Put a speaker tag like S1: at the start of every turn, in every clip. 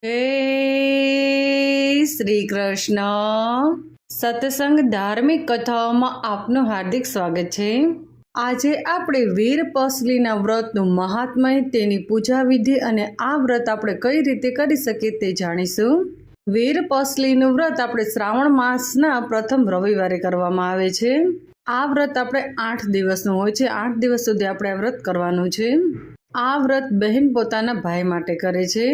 S1: હે શ્રી કૃષ્ણ સત્સંગ ધાર્મિક કથાઓમાં આપનું હાર્દિક સ્વાગત છે। આજે આપણે વીર પસલીના વ્રતનું મહાત્મય, તેની પૂજા વિધિ અને આ વ્રત આપણે કઈ રીતે કરી શકીએ તે જાણીશું। વીર પસલીનું વ્રત આપણે શ્રાવણ માસના પ્રથમ રવિવારે કરવામાં આવે છે। આ વ્રત આપણે 8 દિવસનું હોય છે। 8 દિવસ સુધી આપણે આ વ્રત કરવાનું છે। આ વ્રત બહેન પોતાના ભાઈ માટે કરે છે।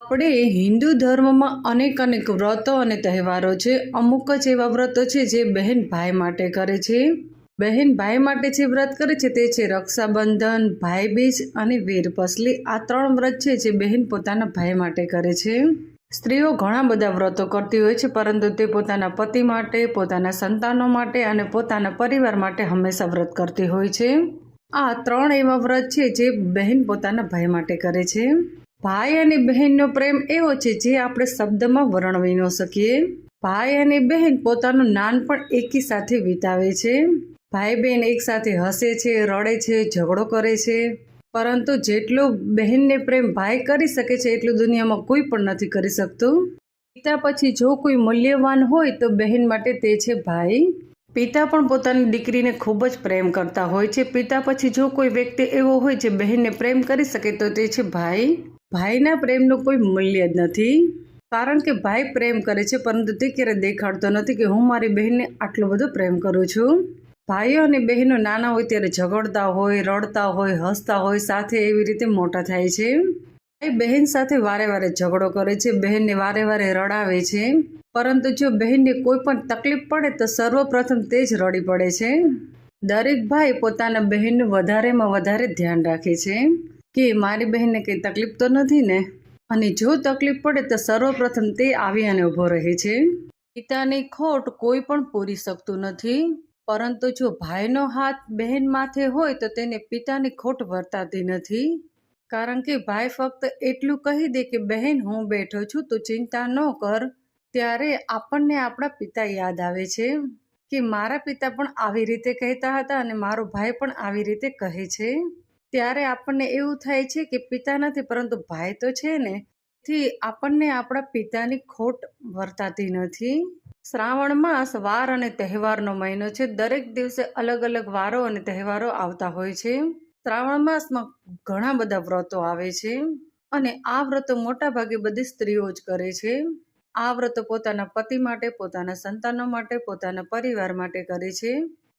S1: આપણે હિન્દુ ધર્મમાં અનેક વ્રતો અને તહેવારો છે। અમુક જ એવા વ્રતો છે જે બહેન ભાઈ માટે કરે છે। બહેન ભાઈ માટે જે વ્રત કરે છે તે છે રક્ષાબંધન, ભાઈબીજ અને વીરપસલી। આ 3 વ્રત છે જે બહેન પોતાના ભાઈ માટે કરે છે। સ્ત્રીઓ ઘણા બધા વ્રતો કરતી હોય છે, પરંતુ તે પોતાના પતિ માટે, પોતાના સંતાનો માટે અને પોતાના પરિવાર માટે હંમેશા વ્રત કરતી હોય છે। આ 3 એવા વ્રત છે જે બહેન પોતાના ભાઈ માટે કરે છે। ભાઈ અને બહેનનો પ્રેમ એવો છે જે આપણે શબ્દમાં વર્ણવી ન શકીએ। ભાઈ અને બહેન પોતાનું નાનપણ એકી સાથે વિતાવે છે। ભાઈ બહેન એક સાથે હસે છે, રડે છે, ઝઘડો કરે છે, પરંતુ જેટલો બહેનને પ્રેમ ભાઈ કરી શકે છે એટલું દુનિયામાં કોઈ પણ નથી કરી શકતું। પિતા પછી જો કોઈ મૂલ્યવાન હોય તો બહેન માટે તે છે ભાઈ। પિતા પણ પોતાની દીકરીને ખૂબ જ પ્રેમ કરતા હોય છે। પિતા પછી જો કોઈ વ્યક્તિ એવો હોય જે બહેનને પ્રેમ કરી શકે તો તે છે ભાઈ। ભાઈના પ્રેમનું કોઈ મૂલ્ય જ નથી, કારણ કે ભાઈ પ્રેમ કરે છે પરંતુ તે ક્યારેય દેખાડતો નથી કે હું મારી બહેનને આટલો બધો પ્રેમ કરું છું। ભાઈઓ અને બહેનો નાના હોય ત્યારે ઝઘડતા હોય, રડતા હોય, હસતા હોય, સાથે એવી રીતે મોટા થાય છે। ભાઈ બહેન સાથે વારે વારે ઝઘડો કરે છે, બહેનને વારે વારે રડાવે છે, પરંતુ જો બહેનને કોઈ પણ તકલીફ પડે તો સર્વપ્રથમ તે જ રડી પડે છે। દરેક ભાઈ પોતાના બહેનનું વધારેમાં વધારે ધ્યાન રાખે છે કે મારી બહેનને કંઈ તકલીફ તો નથી ને, અને જો તકલીફ પડે તો સર્વપ્રથમ તે આવી અને ઊભો રહે છે। પિતાની ખોટ કોઈ પણ પૂરી શકતું નથી, પરંતુ જો ભાઈનો હાથ બહેન માથે હોય તો તેને પિતાની ખોટ વર્તાતી નથી, કારણ કે ભાઈ ફક્ત એટલું કહી દે કે બહેન હું બેઠો છું, તું ચિંતા ન કર। ત્યારે આપણને આપણા પિતા યાદ આવે છે કે મારા પિતા પણ આવી રીતે કહેતા હતા અને મારો ભાઈ પણ આવી રીતે કહે છે। ત્યારે આપણને એવું થાય છે કે પિતા નથી પરંતુ ભાઈ તો છે ને, થી આપણને આપણા પિતાની ખોટ વર્તાતી નથી। શ્રાવણ માસ વાર અને તહેવારનો મહિનો છે। દરેક દિવસે અલગ અલગ વારો અને તહેવારો આવતા હોય છે। શ્રાવણ માસમાં ઘણા બધા વ્રતો આવે છે અને આ વ્રતો મોટા ભાગે બધી સ્ત્રીઓ જ કરે છે। આ વ્રતો પોતાના પતિ માટે, પોતાના સંતાનો માટે, પોતાના પરિવાર માટે કરે છે।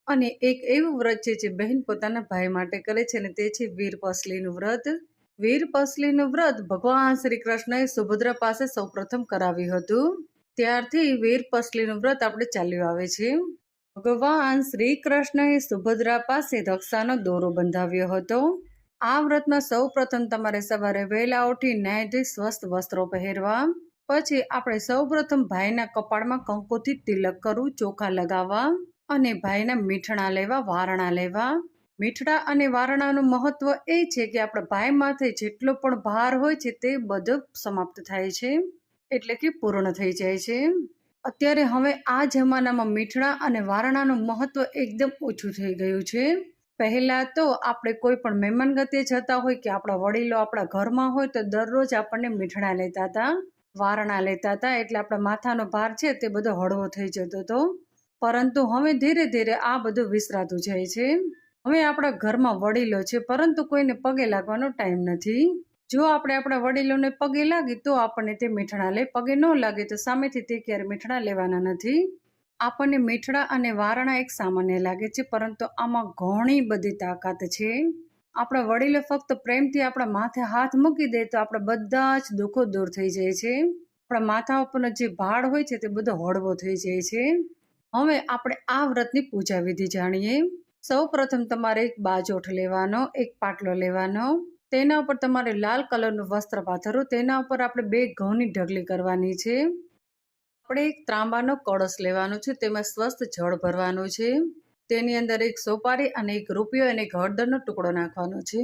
S1: અને એક એવું વ્રત છે જે બહેન પોતાના ભાઈ માટે કરે છે અને તે છે વીરપસલીનું વ્રત। વીરપસલીનું વ્રત ભગવાન શ્રી કૃષ્ણએ સુભદ્રા પાસે સૌપ્રથમ કરાવ્યું હતું, ત્યારથી વીરપસલીનું વ્રત આપણે ચાલ્યું આવે છે। ભગવાન શ્રી કૃષ્ણએ સુભદ્રા પાસે રક્ષાનો દોરો બંધાવ્યો હતો। આ વ્રતમાં સૌ પ્રથમ તમારે સવારે વહેલા ઉઠી નાહી ધોઈ સ્વસ્થ વસ્ત્રો પહેરવા, પછી આપણે સૌ પ્રથમ ભાઈના કપાળમાં કંકુથી તિલક કરવું, ચોખા લગાવવા અને ભાઈના મીઠણા લેવા, વારણા લેવા। મીઠડા અને વારણાનું મહત્વ એ છે કે આપણા ભાઈ માથે જેટલો પણ ભાર હોય છે તે બધો સમાપ્ત થાય છે, એટલે કે પૂર્ણ થઈ જાય છે। અત્યારે હવે આ જમાનામાં મીઠડા અને વારણાનું મહત્વ એકદમ ઓછું થઈ ગયું છે। પહેલા તો આપણે કોઈ પણ મહેમાન ગતિએ જતા હોય કે આપણા વડીલો આપણા ઘરમાં હોય તો દરરોજ આપણને મીઠડા લેતા હતા, વારણા લેતા હતા, એટલે આપણા માથાનો ભાર છે તે બધો હળવો થઈ જતો હતો। પરંતુ હવે ધીરે ધીરે આ બધું વિસરાતું જાય છે। હવે આપણા ઘરમાં વડીલો છે પરંતુ કોઈને પગે લાગવાનો ટાઈમ નથી। જો આપણે આપણા વડીલોને પગે લાગી તો આપણને તે મીઠડા લે, પગે ન લાગે તો સામેથી તે ક્યારે મીઠડા લેવાના નથી। આપણને મીઠડા અને વારણા એક સામાન્ય લાગે છે, પરંતુ આમાં ઘણી બધી તાકાત છે। આપણા વડીલો ફક્ત પ્રેમથી આપણા માથે હાથ મૂકી દે તો આપણા બધા જ દુઃખો દૂર થઈ જાય છે। આપણા માથા ઉપરનો જે ભાર હોય છે તે બધો હળવો થઈ જાય છે। હવે આપણે આ વ્રતની પૂજા વિધિ જાણીએ। સૌ પ્રથમ તમારે એક બાજોઠ લેવાનો, એક પાટલો લેવાનો, તેના ઉપર તમારે લાલ કલરનું વસ્ત્ર પાથરવું, તેના ઉપર આપણે 2 ઘઉંની ઢગલી કરવાની છે। આપણે એક ત્રાંબાનો કળશ લેવાનો છે, તેમાં સ્વસ્થ જળ ભરવાનું છે, તેની અંદર એક સોપારી અને એક રૂપિયો અને એક હળદરનો ટુકડો નાખવાનો છે।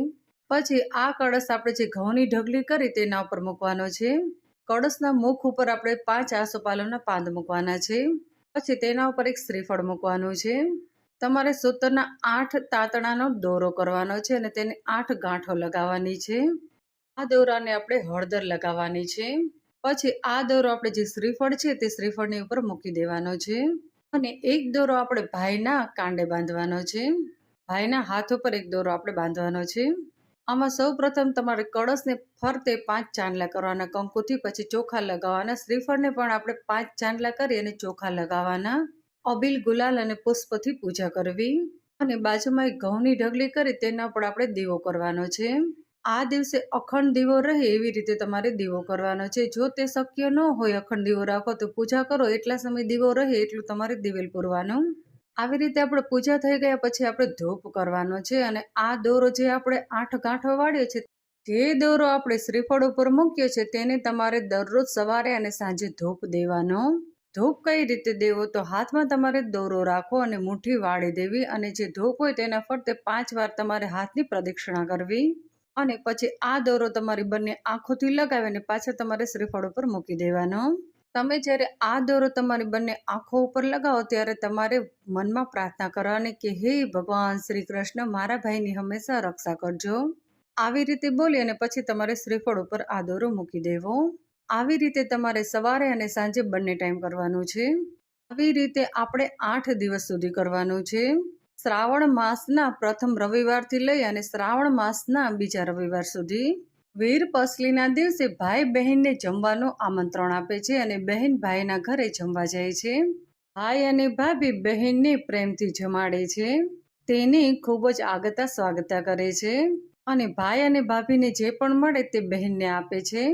S1: પછી આ કળશ આપણે જે ઘઉંની ઢગલી કરી તેના ઉપર મૂકવાનો છે। કળશના મુખ ઉપર આપણે 5 આસોપાલવના પાન મૂકવાના છે। પછી તેના ઉપર એક શ્રીફળ મૂકવાનું છે। તમારે સૂતરના 8 તાંતણાનો દોરો કરવાનો છે અને તેને 8 ગાંઠો લગાવવાની છે। આ દોરાને આપણે હળદર લગાવવાની છે। પછી આ દોરો આપણે જે શ્રીફળ છે તે શ્રીફળની ઉપર મૂકી દેવાનો છે અને એક દોરો આપણે ભાઈના કાંડે બાંધવાનો છે. ભાઈના હાથ ઉપર એક દોરો આપણે બાંધવાનો છે. આમાં સૌ પ્રથમ તમારે કળશને ફરતે 5 ચાંદલા કરવાના કંકુથી, પછી ચોખા લગાવવાના. શ્રીફળને પણ આપણે 5 ચાંદલા કરી અને ચોખા લગાવવાના. અબીલ, ગુલાલ અને પુષ્પથી પૂજા કરવી અને બાજુમાં એક ઘઉંની ઢગલી કરી તેના પર આપણે દીવો કરવાનો છે. આ દિવસે અખંડ દીવો રહે એવી રીતે તમારે દીવો કરવાનો છે. જો તે શક્ય ન હોય અખંડ દીવો રાખો તો પૂજા કરો એટલા સમય દીવો રહે એટલું તમારે દિવેલ પૂરવાનું. આવી રીતે આપણે પૂજા થઈ ગયા પછી આપણે ધૂપ કરવાનો છે અને આ દોરો જે આપણે 8 ગાંઠો વાળ્યો છે, જે દોરો આપણે શ્રીફળ ઉપર મૂક્યો છે તેને તમારે દરરોજ સવારે અને સાંજે ધૂપ દેવાનો. ધૂપ કઈ રીતે દેવો? તો હાથમાં તમારે દોરો રાખો અને મુઠ્ઠી વાળી દેવી અને જે ધૂપ હોય તેના ફરતે 5 વાર તમારે હાથની પ્રદક્ષિણા કરવી અને પછી આ દોરો તમારી બંને આંખોથી લગાવીને પાછા તમારે શ્રીફળ ઉપર મૂકી દેવાનો. તમે જ્યારે આ દોરો તમારી બંને આંખો ઉપર લગાવો ત્યારે તમારે મનમાં પ્રાર્થના કરવાની કે હે ભગવાન શ્રી કૃષ્ણ, મારા ભાઈની હંમેશા રક્ષા કરજો. આવી રીતે બોલી અને પછી તમારે શ્રીફળ ઉપર આ દોરો મૂકી દેવો. આવી રીતે તમારે સવારે અને સાંજે બંને ટાઈમ કરવાનું છે. આવી રીતે આપણે 8 દિવસ સુધી કરવાનું છે. શ્રાવણ માસના પ્રથમ રવિવારથી લઈ અને શ્રાવણ માસના બીજા રવિવાર સુધી. વીરપસલીના દિવસે ભાઈ બહેનને જમવાનું આમંત્રણ આપે છે અને બહેન ભાઈના ઘરે જમવા જાય છે. ભાઈ અને ભાભી બહેનને પ્રેમથી જમાડે છે, તેની ખૂબ જ આગતા સ્વાગતા કરે છે અને ભાઈ અને ભાભીને જે પણ મળે તે બહેનને આપે છે.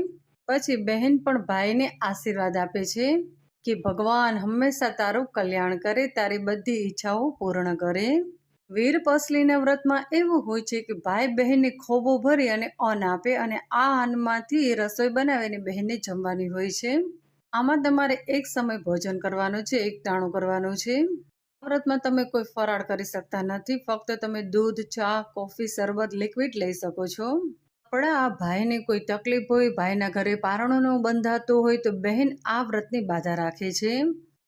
S1: પછી બહેન પણ ભાઈને આશીર્વાદ આપે છે કે ભગવાન હંમેશા તારું કલ્યાણ કરે, તારી બધી ઈચ્છાઓ પૂર્ણ કરે. વીરપસલીના વ્રતમાં એવું હોય છે કે ભાઈ બહેનને ખોબો ભરી અને અન્ન આપે અને આ અન્નમાંથી રસોઈ બનાવીને બહેનને જમવાની હોય છે. આમાં તમારે એક સમય ભોજન કરવાનું છે, એક ટાણું કરવાનું છે. આ વ્રતમાં તમે કોઈ ફરાળ કરી શકતા નથી, ફક્ત તમે દૂધ, ચા, કોફી, શરબત, લિક્વિડ લઈ શકો છો. આપણા ભાઈને કોઈ તકલીફ હોય, ભાઈના ઘરે પારણો ન બંધાતો હોય તો બહેન આ વ્રતની બાધા રાખે છે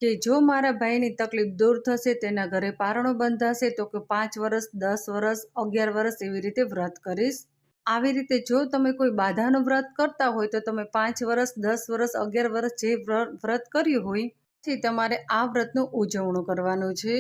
S1: કે જો મારા ભાઈની તકલીફ દૂર થશે, તેના ઘરે પારણો બંધાશે તો કે 5 વર્ષ, 10 વર્ષ, 11 વર્ષ એવી રીતે વ્રત કરીશ. આવી રીતે જો તમે કોઈ બાધાનું વ્રત કરતા હોય તો તમે 5 વર્ષ, 10 વર્ષ, 11 વર્ષ જે વ્રત કર્યું હોય પછી તમારે આ વ્રતનું ઉજવણું કરવાનું છે.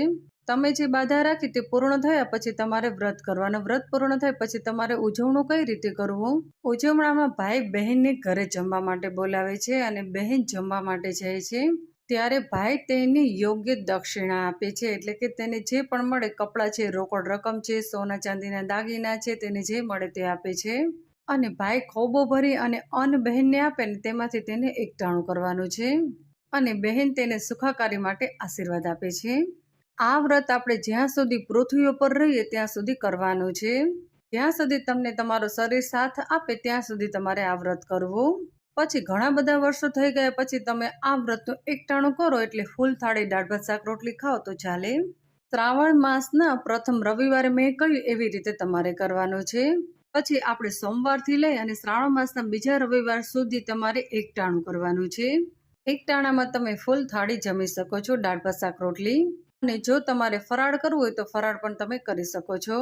S1: તમે જે બાધા રાખી તે પૂર્ણ થયા પછી તમારે વ્રત કરવાનું. વ્રત પૂર્ણ થાય પછી તમારે ઉજવણું કઈ રીતે કરવું? ઉજવણામાં ભાઈ બહેનને ઘરે જમવા માટે બોલાવે છે અને બહેન જમવા માટે જાય છે. ત્યારે ભાઈ તેની યોગ્ય દક્ષિણા આપે છે, એટલે કે તેને જે પણ મળે, કપડાં છે, રોકડ રકમ છે, સોના ચાંદીના દાગીના છે, તેને જે મળે તે આપે છે અને ભાઈ ખોબો ભરી અને અન્ન બહેનને આપે ને તેમાંથી તેને એકટાણું કરવાનું છે અને બહેન તેને સુખાકારી માટે આશીર્વાદ આપે છે. આ વ્રત આપણે જ્યાં સુધી પૃથ્વી ઉપર રહીએ ત્યાં સુધી કરવાનું છે. જ્યાં સુધી તમને તમારો શરીર સાથ આપે ત્યાં સુધી તમારે આ વ્રત કરવું. પછી ઘણા બધા વર્ષો થઈ ગયા પછી તમે આ વ્રતનું એકટાણું કરો એટલે ફૂલ થાળી દાળ ભાત શાક રોટલી ખાઓ તો ચાલે. શ્રાવણ માસના પ્રથમ રવિવારે મેં કહ્યું એવી રીતે તમારે કરવાનું છે. પછી આપણે સોમવારથી લઈ અને શ્રાવણ માસના બીજા રવિવાર સુધી તમારે એકટાણું કરવાનું છે. એકટાણામાં તમે ફૂલ થાળી જમી શકો છો, દાળ ભાત શાક રોટલી. અને જો તમારે ફરાળ કરવું હોય તો ફરાળ પણ તમે કરી શકો છો.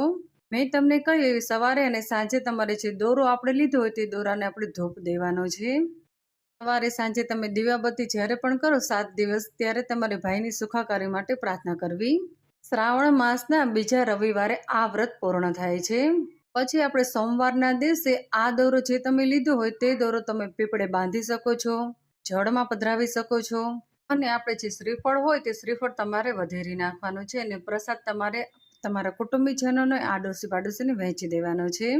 S1: મેં તમને કહ્યું એવી સવારે અને સાંજે તમારે જે દોરો આપણે લીધો હોય તે દોરાને આપણે ધૂપ દેવાનો છે. સવારે સાંજે તમે દીવાબત્તી જ્યારે પણ કરો 7 દિવસ ત્યારે તમારે ભાઈની સુખાકારી માટે પ્રાર્થના કરવી. શ્રાવણ માસના બીજા રવિવારે આ વ્રત પૂર્ણ થાય છે. પછી આપણે સોમવારના દિવસે આ દોરો જે તમે લીધો હોય તે દોરો તમે પીપળે બાંધી શકો છો, જળમાં પધરાવી શકો છો અને આપણે જે શ્રીફળ હોય તે શ્રીફળ તમારે વધેરી નાખવાનું છે અને પ્રસાદ તમારે તમારા કુટુંબીજનોને આડોશી પાડોશીને વહેંચી દેવાનો છે.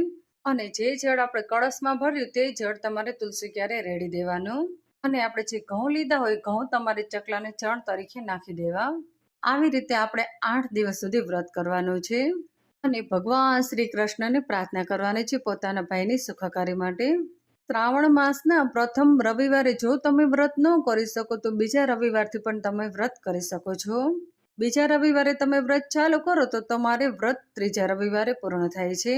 S1: અને જે જળ આપણે કળશમાં ભર્યું તે જળ તમારે તુલસી ક્યારે રેડી દેવાનું અને આપણે જે ઘઉં લીધા હોય ઘઉં તમારે ચકલાને ચણ તરીકે નાખી દેવા. આવી રીતે આપણે 8 દિવસ સુધી વ્રત કરવાનું છે અને ભગવાન શ્રી કૃષ્ણને પ્રાર્થના કરવાની છે પોતાના ભાઈની સુખાકારી માટે. શ્રાવણ માસના પ્રથમ રવિવારે જો તમે વ્રત ન કરી શકો તો બીજા રવિવારથી પણ તમે વ્રત કરી શકો છો. બીજા રવિવારે તમે વ્રત ચાલુ કરો તો તમારે વ્રત ત્રીજા રવિવારે પૂર્ણ થાય છે.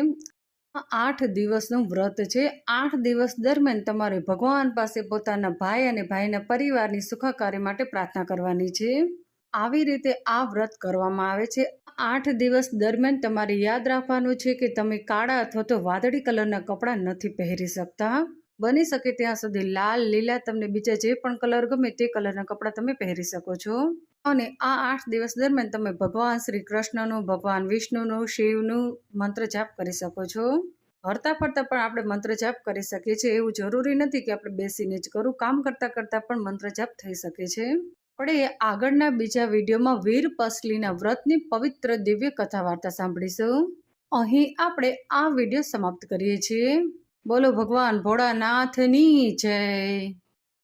S1: 8 દિવસનું વ્રત છે. 8 દિવસ દરમિયાન તમારે ભગવાન પાસે પોતાના ભાઈ અને ભાઈના પરિવારની સુખાકારી માટે પ્રાર્થના કરવાની છે. આવી રીતે આ વ્રત કરવામાં આવે છે. 8 દિવસ દરમિયાન તમારે યાદ રાખવાનું છે કે તમે કાળા અથવા તો વાદળી કલરના કપડાં નથી પહેરી શકતા. બની શકે ત્યાં સુધી લાલ, લીલા, તમને બીજા જે પણ કલર ગમે તે કલરના કપડાં તમે પહેરી શકો છો. અને આ 8 દિવસ દરમિયાન તમે ભગવાન શ્રી કૃષ્ણનું, ભગવાન વિષ્ણુનું, શિવનું મંત્ર જાપ કરી શકો છો. હરતા ફરતા પણ આપણે મંત્ર જાપ કરી શકીએ છીએ. એવું જરૂરી નથી કે આપણે બેસીને જ કરવું, કામ કરતા કરતા પણ મંત્ર જાપ થઈ શકે છે. આપણે આગળના બીજા વિડીયોમાં વીર પસલીના વ્રતની પવિત્ર દિવ્ય કથા વાર્તા સાંભળીશું. અહીં આપણે આ વિડીયો સમાપ્ત કરીએ છીએ. બોલો ભગવાન ભોળાનાથની જય.